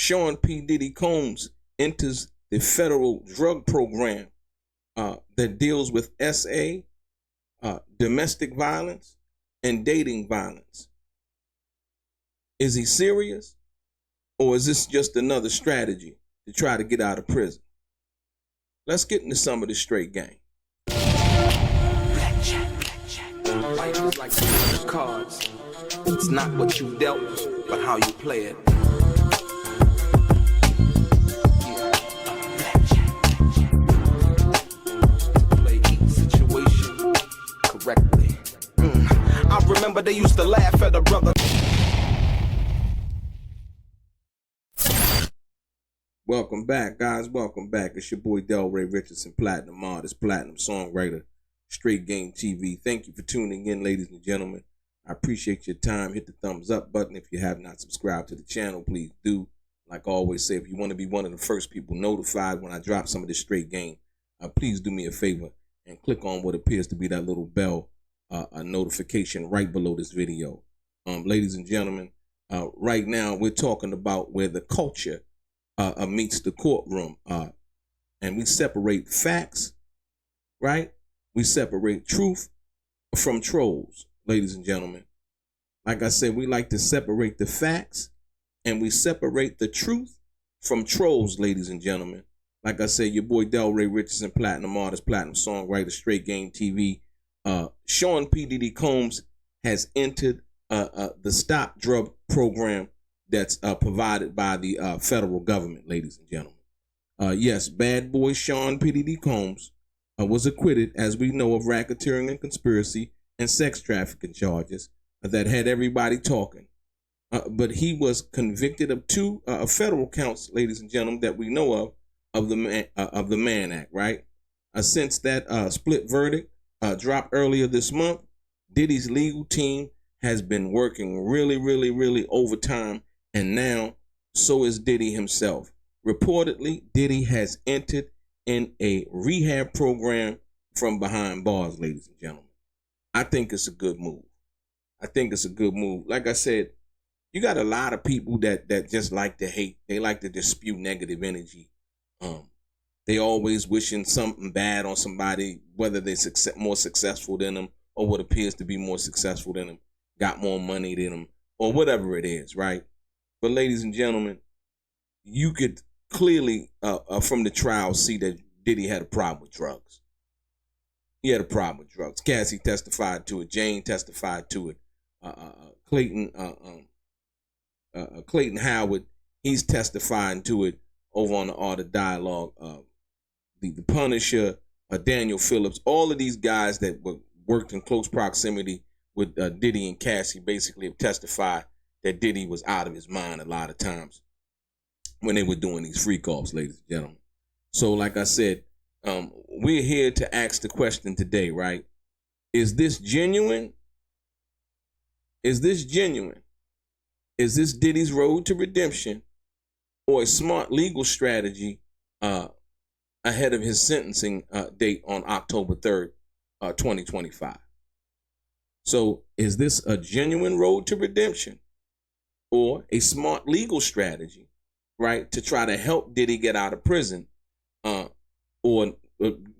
Sean P. Diddy Combs enters the federal drug program that deals with SA, domestic violence, and dating violence. Is he serious? Or is this just another strategy to try to get out of prison? Let's get into some of this straight game. Life is like cards. It's not what you dealt, but how you play it. Play each situation correctly. I remember they used to laugh at a brother. Welcome back, guys. Welcome back. It's your boy Delray Richardson, platinum artist, platinum songwriter, StraightGameTV. Thank you for tuning in, ladies and gentlemen. I appreciate your time. Hit the thumbs up button. If you have not subscribed to the channel, please do. Like I always say, if you want to be one of the first people notified when I drop some of this straight game, please do me a favor and click on what appears to be that little bell a notification right below this video. Ladies and gentlemen, right now we're talking about where the culture meets the courtroom, and we separate facts, right? We separate truth from trolls, ladies and gentlemen. Like I said, we like to separate the facts, and we separate the truth from trolls, ladies and gentlemen. Like I said, your boy Delray Richardson, platinum artist, platinum songwriter, StraightGameTV. Sean P. Diddy Combs has entered the stop drug program that's provided by the federal government, ladies and gentlemen. Yes, bad boy Sean P. Diddy Combs was acquitted, as we know, of racketeering and conspiracy and sex trafficking charges that had everybody talking. But he was convicted of two federal counts, ladies and gentlemen, that we know of the Mann Act, right? Since that split verdict dropped earlier this month, Diddy's legal team has been working really overtime, and now so is Diddy himself. Reportedly, Diddy has entered in a rehab program from behind bars, ladies and gentlemen. I think it's a good move. Like I said, you got a lot of people that just like to hate. They like to just spew negative energy. They always wishing something bad on somebody, whether they're more successful than them or what appears to be more successful than them, got more money than them, or whatever it is, right? But ladies and gentlemen, you could clearly from the trial see that Diddy had a problem with drugs. He had a problem with drugs. Cassie testified to it. Jane testified to it. Clayton Howard, he's testifying to it over on the Art of Dialogue. The Punisher, Daniel Phillips, all of these guys that worked in close proximity with Diddy and Cassie basically have testified that Diddy was out of his mind a lot of times when they were doing these freak-offs, ladies and gentlemen. So like I said, we're here to ask the question today, right? Is this genuine? Is this genuine? Is this Diddy's road to redemption, or a smart legal strategy ahead of his sentencing date on October 3rd, 2025? So is this a genuine road to redemption, or a smart legal strategy, right, to try to help Diddy get out of prison or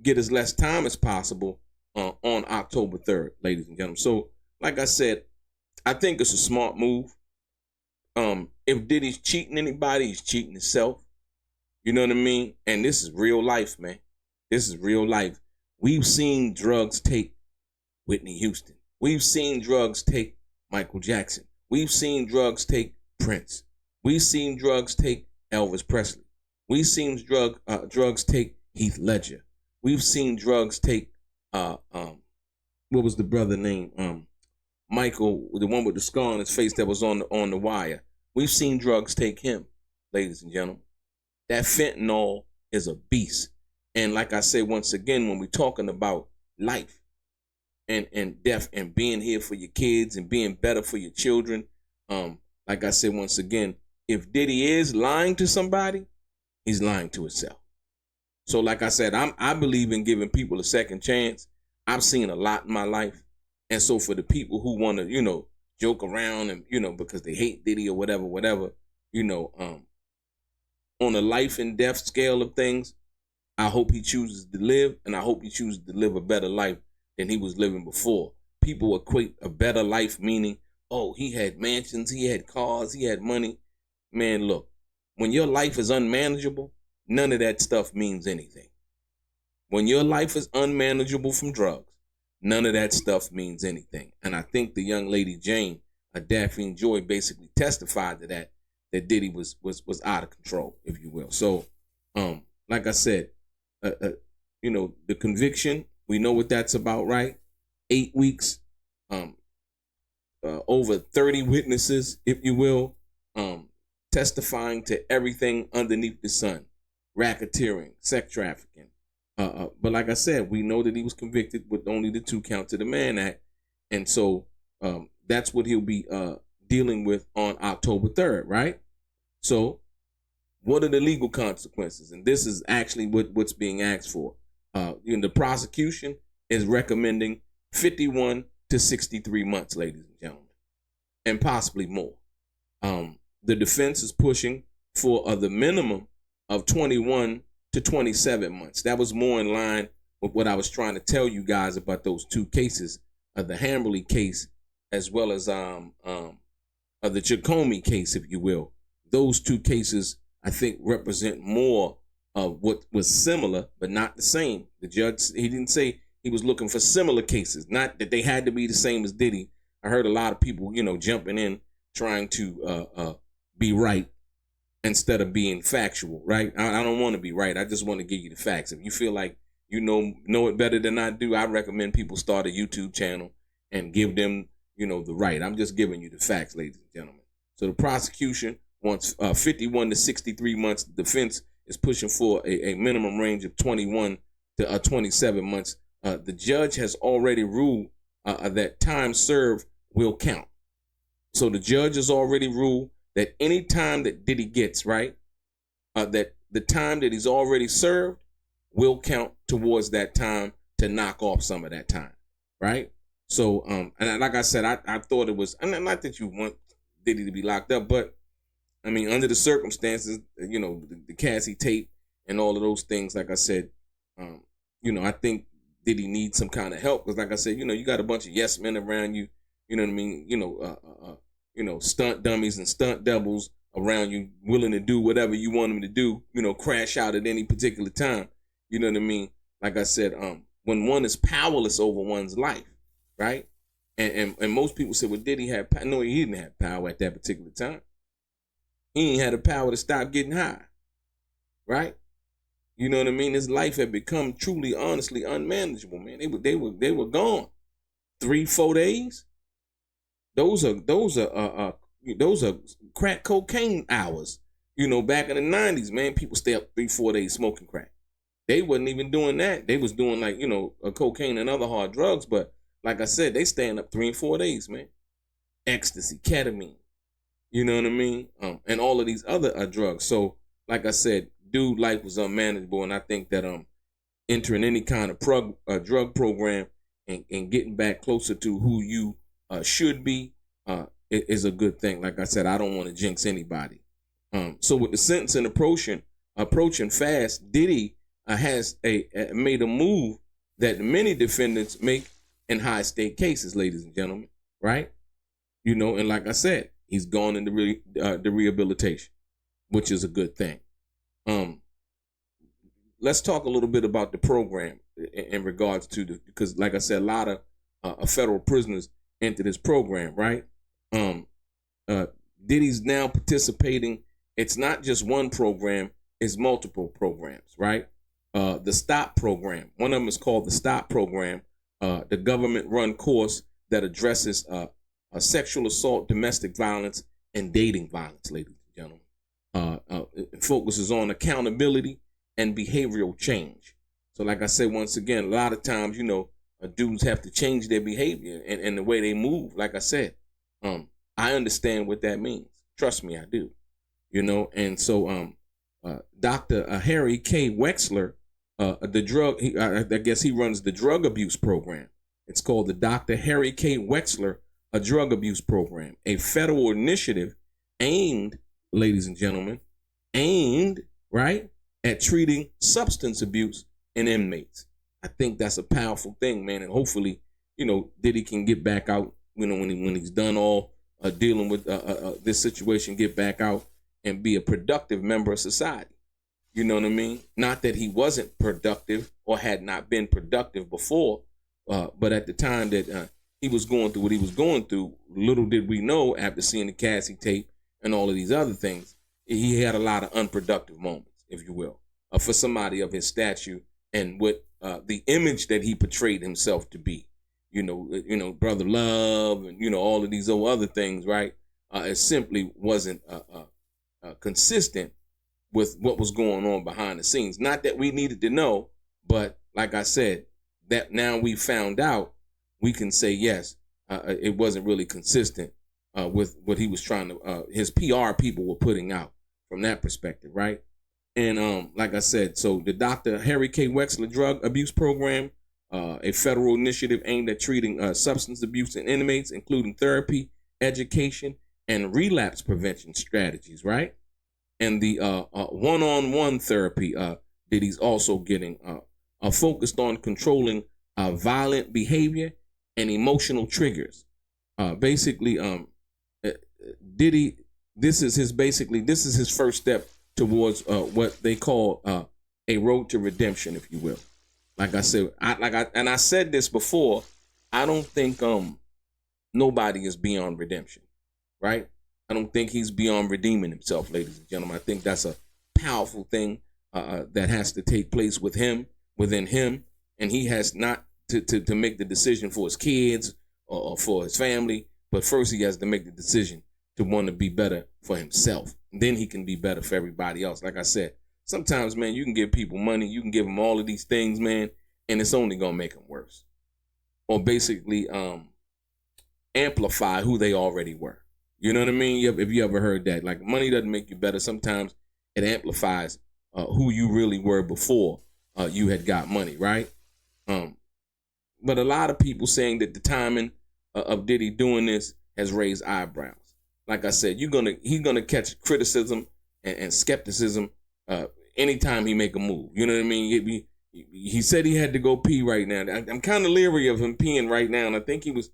get as less time as possible on October 3rd, ladies and gentlemen? So like I said, I think it's a smart move. If Diddy's cheating anybody, he's cheating himself. You know what I mean? And this is real life, man. This is real life. We've seen drugs take Whitney Houston. We've seen drugs take Michael Jackson. We've seen drugs take Prince. We've seen drugs take Elvis Presley. We've seen drugs take Heath Ledger. We've seen drugs take what was the brother name? Michael, the one with the scar on his face that was on the wire. We've seen drugs take him, ladies and gentlemen. That fentanyl is a beast. And like I say, once again, when we're talking about life and death and being here for your kids and being better for your children, like I said, once again, if Diddy is lying to somebody, he's lying to himself. So like I said, I believe in giving people a second chance. I've seen a lot in my life. And so for the people who want to, joke around and, because they hate Diddy or whatever, on a life and death scale of things, I hope he chooses to live, and I hope he chooses to live a better life than he was living before. People equate a better life meaning, oh, he had mansions, he had cars, he had money. Man, look, when your life is unmanageable, none of that stuff means anything. When your life is unmanageable from drugs, none of that stuff means anything. And I think the young lady Jane, Daphne Joy, basically testified to that Diddy was out of control, if you will. So, like I said, the conviction, we know what that's about, right? 8 weeks, over 30 witnesses, if you will, testifying to everything underneath the sun, racketeering, sex trafficking. But like I said, we know that he was convicted with only the 2 counts of the Mann Act. And so that's what he'll be dealing with on October 3rd, right? So what are the legal consequences? And this is actually what's being asked for. The prosecution is recommending 51 to 63 months, ladies and gentlemen, and possibly more. The defense is pushing for the minimum of 21 to 27 months. That was more in line with what I was trying to tell you guys about those 2 cases, the Hamberley case, as well as the Jacomey case, if you will. Those 2 cases, I think, represent more of what was similar, but not the same. The judge, he didn't say he was looking for similar cases, not that they had to be the same as Diddy. I heard a lot of people, jumping in, trying to be right instead of being factual, right? I don't want to be right. I just want to give you the facts. If you feel like you know it better than I do, I recommend people start a YouTube channel and give them, the right. I'm just giving you the facts, ladies and gentlemen. So the prosecution wants 51 to 63 months. The defense is pushing for a minimum range of 21 to 27 months. The judge has already ruled that time served will count. So the judge has already ruled that any time that Diddy gets, right, that the time that he's already served will count towards that time to knock off some of that time, right? So, and like I said, I thought it was, and not that you want Diddy to be locked up, but I mean, under the circumstances, the Cassie tape and all of those things, like I said, I think Diddy needs some kind of help because, like I said, you got a bunch of yes men around you, you know what I mean, stunt dummies and stunt devils around you, willing to do whatever you want them to do, crash out at any particular time, you know what I mean? Like I said, when one is powerless over one's life, right? And most people say, well, Diddy had power. No, he didn't have power at that particular time. He ain't had the power to stop getting high, right? You know what I mean? His life had become truly, honestly unmanageable, man. They were gone. 3-4 days. Those are crack cocaine hours. Back in the 90s, man, people stay up 3-4 days smoking crack. They wasn't even doing that. They was doing like, cocaine and other hard drugs. But like I said, they staying up 3 and 4 days, man. Ecstasy, ketamine. You know what I mean? And all of these other drugs. So, like I said, dude, life was unmanageable, and I think that entering any kind of drug program and getting back closer to who you should be is a good thing. Like I said, I don't want to jinx anybody. So with the sentencing approaching fast, Diddy has made a move that many defendants make in high stake cases, ladies and gentlemen, right? And like I said, he's gone into the rehabilitation, which is a good thing. Let's talk a little bit about the program in regards to because like I said, a lot of federal prisoners enter this program, right? Diddy's now participating. It's not just one program, it's multiple programs, right? The STOP program, one of them is called the STOP program, the government-run course that addresses sexual assault, domestic violence, and dating violence, ladies and gentlemen. It focuses on accountability and behavioral change. So like I said, once again, a lot of times, dudes have to change their behavior and the way they move. Like I said, I understand what that means. Trust me, I do. And so Dr. Harry K. Wexler, I guess he runs the drug abuse program. It's called the Dr. Harry K. Wexler Drug Abuse Program, a federal initiative aimed, ladies and gentlemen, aimed, right, at treating substance abuse in inmates. I think that's a powerful thing, man. And hopefully, Diddy can get back out, when he's done all dealing with this situation, get back out and be a productive member of society. You know what I mean? Not that he wasn't productive or had not been productive before, but at the time that he was going through what he was going through, little did we know, after seeing the Cassie tape and all of these other things, he had a lot of unproductive moments, if you will, for somebody of his stature and what the image that he portrayed himself to be. Brother love and, all of these other things, right? It simply wasn't consistent with what was going on behind the scenes. Not that we needed to know, but like I said, that now we found out, we can say, yes, it wasn't really consistent with what he was trying to, his PR people were putting out from that perspective, right? And like I said, so the Dr. Harry K. Wexler Drug Abuse Program, a federal initiative aimed at treating substance abuse in inmates, including therapy, education, and relapse prevention strategies, right? And the one-on-one therapy that he's also getting focused on controlling violent behavior and emotional triggers. Basically, Diddy, this is his first step towards what they call a road to redemption, if you will. Like I said, I said this before, I don't think nobody is beyond redemption, right? I don't think he's beyond redeeming himself, ladies and gentlemen. I think that's a powerful thing that has to take place within him, and he has not to make the decision for his kids or for his family, but first he has to make the decision to want to be better for himself. Then he can be better for everybody else. Like I said, sometimes, man, you can give people money, you can give them all of these things, man, and it's only gonna make them worse, or basically amplify who they already were. You know what I mean? If you ever heard that, like, money doesn't make you better. Sometimes it amplifies who you really were before you had got money, right? But a lot of people saying that the timing of Diddy doing this has raised eyebrows. Like I said, he's gonna catch criticism and skepticism anytime he make a move. You know what I mean? He said he had to go pee right now. I'm kind of leery of him peeing right now, and I think he was,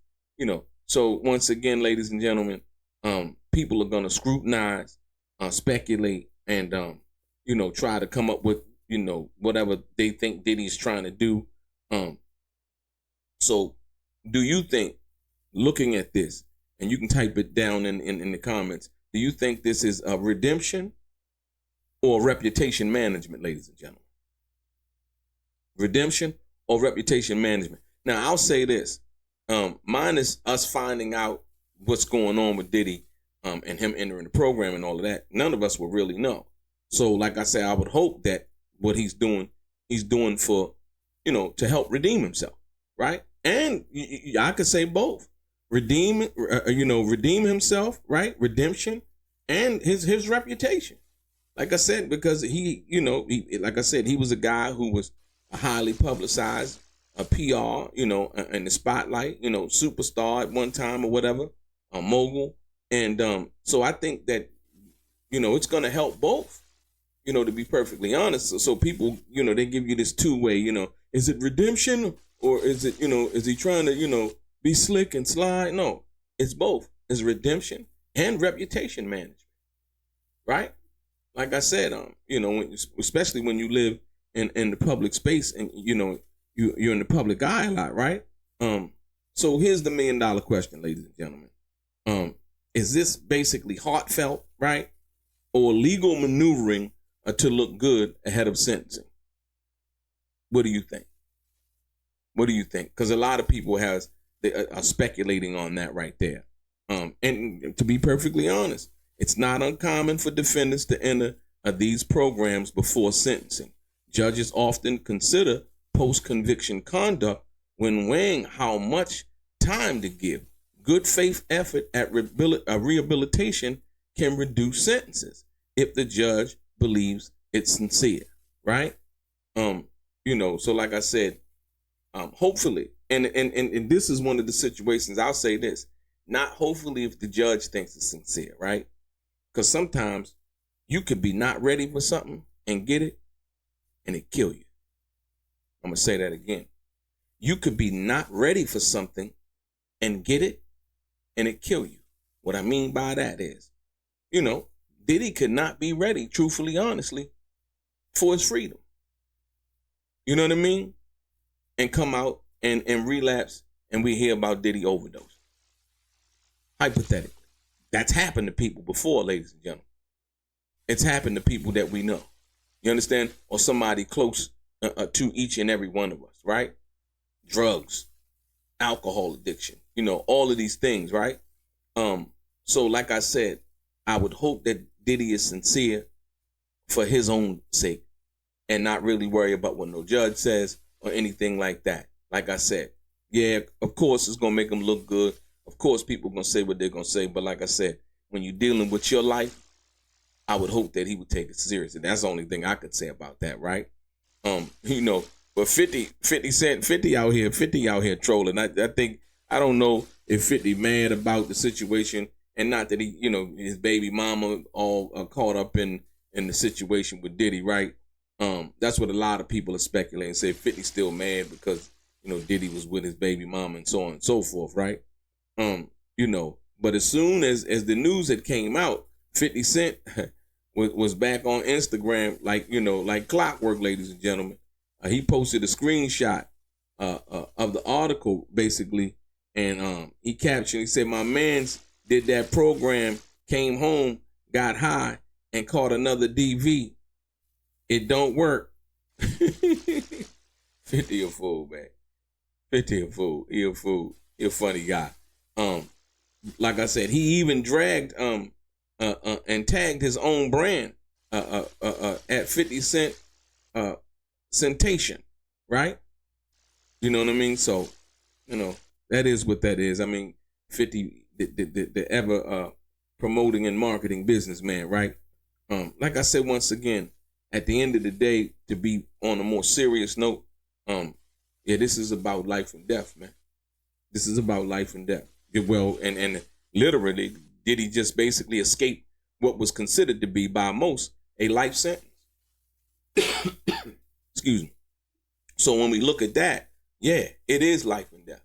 So once again, ladies and gentlemen, people are gonna scrutinize, speculate, and try to come up with whatever they think Diddy's trying to do. So do you think, looking at this, and you can type it down in the comments, do you think this is a redemption or reputation management, ladies and gentlemen? Redemption or reputation management? Now, I'll say this. Mine is us finding out what's going on with Diddy and him entering the program and all of that. None of us will really know. So, like I said, I would hope that what he's doing for, to help redeem himself, right? And I could say both. Redeem himself, right? Redemption and his reputation. Like I said, because he was a guy who was a highly publicized, a PR, in the spotlight, superstar at one time or whatever, a mogul. And so I think that, it's going to help both, to be perfectly honest. So people, they give you this two-way, is it redemption or is it, is he trying to, be slick and slide? No, it's both. It's redemption and reputation management, right? Like I said, especially when you live in the public space and, you're in the public eye a lot, right? So here's the $1 million question, ladies and gentlemen. Is this basically heartfelt, right? Or legal maneuvering to look good ahead of sentencing? What do you think? What do you think? Because a lot of people are speculating on that right there. And to be perfectly honest, it's not uncommon for defendants to enter these programs before sentencing. Judges often consider post-conviction conduct when weighing how much time to give. Good faith effort at rehabilitation can reduce sentences if the judge believes it's sincere, right? So like I said, hopefully, and this is one of the situations, I'll say this, not hopefully if the judge thinks it's sincere, right? Because sometimes You could be not ready for something and get it, and it kill you. I'm going to say that again. You could be not ready for something and get it, and it kill you. What I mean by that is, Diddy could not be ready, truthfully, honestly, for his freedom. You know what I mean? And come out and relapse, and we hear about Diddy overdose. Hypothetically. That's happened to people before, ladies and gentlemen. It's happened to people that we know. You understand? Or somebody close to each and every one of us, right? Drugs, alcohol addiction, all of these things, right? So like I said, I would hope that Diddy is sincere for his own sake and not really worry about what no judge says or anything like that. Like I said, yeah, of course it's going to make him look good. Of course people are going to say what they're going to say. But like I said, when you're dealing with your life, I would hope that he would take it seriously. That's the only thing I could say about that, right? But 50 out here trolling. I don't know if 50 mad about the situation, and not that he, his baby mama all caught up in the situation with Diddy, right? That's what a lot of people are speculating. Say 50 still mad because, Diddy was with his baby mama and so on and so forth, right? But as soon as the news had came out, 50 Cent was back on Instagram like clockwork, ladies and gentlemen. He posted a screenshot of the article, basically, and he said, my mans did that program, came home, got high, and caught another DV. It don't work. 50 a fool, man. 50 a fool. He a fool. He a funny guy. Like I said, he even dragged and tagged his own brand at 50 Cent Centation, right? You know what I mean? So, that is what that is. I mean, 50, the ever promoting and marketing businessman, right? Like I said, once again, at the end of the day, to be on a more serious note, this is about life and death, man. This is about life and death. Well, and literally, did he just basically escape what was considered to be by most a life sentence? Excuse me. So when we look at that, yeah, it is life and death.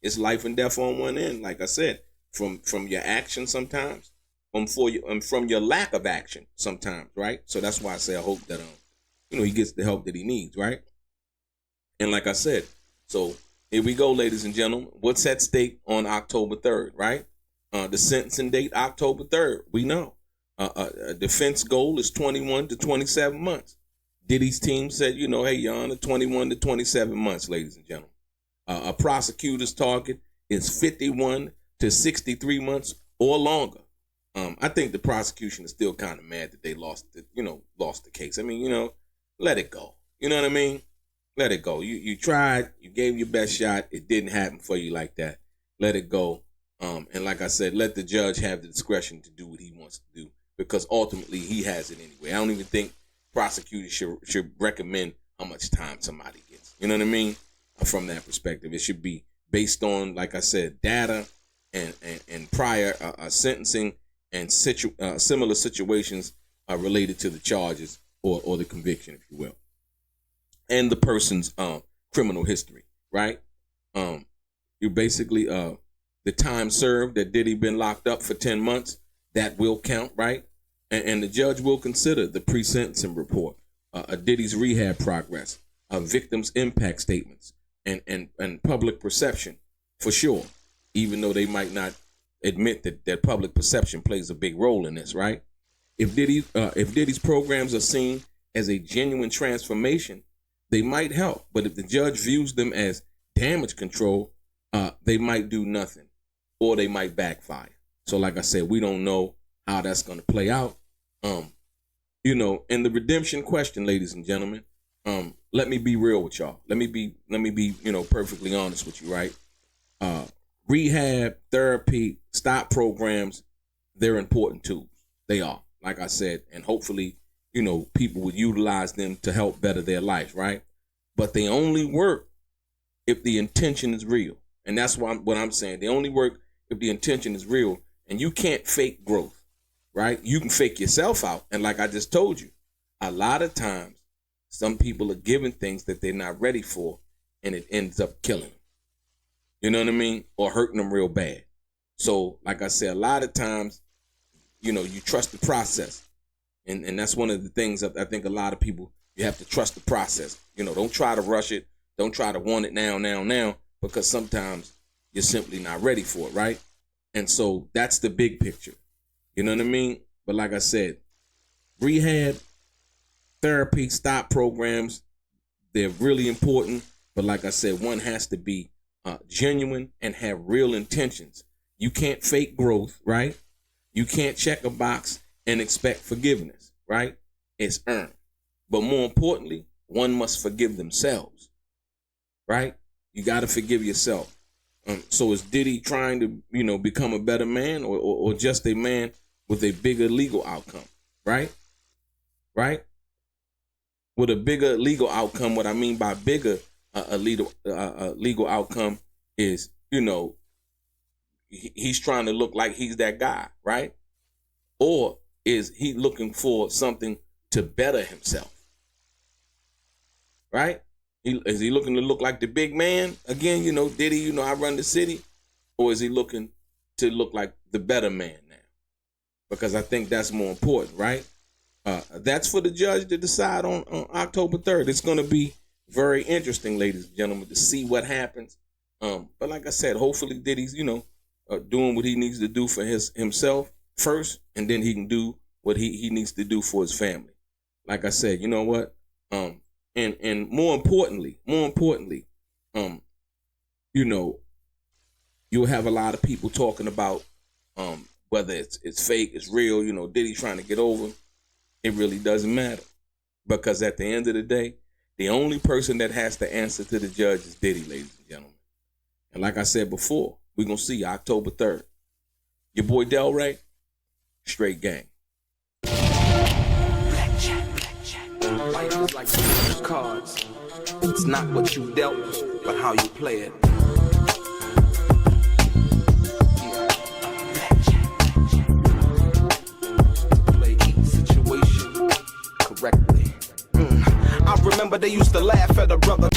It's life and death on one end, like I said, from your action sometimes, from your lack of action sometimes, right? So that's why I say I hope that he gets the help that he needs, right? And like I said, so here we go, ladies and gentlemen. What's at stake on October 3rd, right? The sentencing date, October 3rd, we know. A defense goal is 21 to 27 months. Diddy's team said, hey, Your Honor, 21 to 27 months, ladies and gentlemen. A prosecutor's target is 51 to 63 months or longer. I think the prosecution is still kind of mad that they lost the case. I mean, let it go. You know what I mean? Let it go. You tried, you gave your best shot. It didn't happen for you like that. Let it go. And like I said, let the judge have the discretion to do what he wants to do, because ultimately he has it anyway. I don't even think prosecutors should recommend how much time somebody gets. You know what I mean? From that perspective, it should be based on, like I said, data and prior sentencing and similar situations related to the charges or the conviction, if you will, and the person's criminal history, right? You basically the time served that Diddy been locked up for 10 months, that will count, right? And the judge will consider the pre-sentencing report, Diddy's rehab progress, victims' impact statements, and public perception, for sure, even though they might not admit that public perception plays a big role in this, right? If Diddy's programs are seen as a genuine transformation, they might help. But if the judge views them as damage control, they might do nothing, or they might backfire. So like I said, we don't know how that's going to play out. And the redemption question, ladies and gentlemen, let me be real with y'all. Let me be, perfectly honest with you, right? Rehab, therapy, stop programs, they're important tools. They are, like I said, and hopefully, people would utilize them to help better their life, right? But they only work if the intention is real. And that's what I'm saying. They only work if the intention is real, and you can't fake growth. right? You can fake yourself out. And like I just told you, a lot of times, some people are given things that they're not ready for, and it ends up killing them. You know what I mean? Or hurting them real bad. So, like I said, a lot of times, you know, you trust the process. And that's one of the things that I think a lot of people, you have to trust the process. You know, don't try to rush it. Don't try to want it now, because sometimes you're simply not ready for it, right? And so that's the big picture. You know what I mean? But like I said, rehab, therapy, stop programs, they're really important. But like I said, one has to be genuine and have real intentions. You can't fake growth, right? You can't check a box and expect forgiveness, right? It's earned. But more importantly, one must forgive themselves, right? You got to forgive yourself. So is Diddy trying to, you know, become a better man or just a man with a bigger legal outcome, right? Right? With a bigger legal outcome, what I mean by bigger legal outcome is, you know, he's trying to look like he's that guy, right? Or is he looking for something to better himself, right? Is he looking to look like the big man? Again, you know, Diddy, you know, I run the city. Or is he looking to look like the better man now? Because I think that's more important, right? That's for the judge to decide on October 3rd. It's going to be very interesting, ladies and gentlemen, to see what happens. But like I said, hopefully Diddy's, you know, doing what he needs to do for himself first, and then he can do what he needs to do for his family. Like I said, you know what? And more importantly, you know, you'll have a lot of people talking about whether it's fake, it's real, you know, Diddy trying to get over. It really doesn't matter. Because at the end of the day, the only person that has to answer to the judge is Diddy, ladies and gentlemen. And like I said before, we're going to see October 3rd. Your boy Delray, Straight Gang. Life is like cards. It's not what you dealt, but how you play it. Play each situation correctly. I remember they used to laugh at a brother.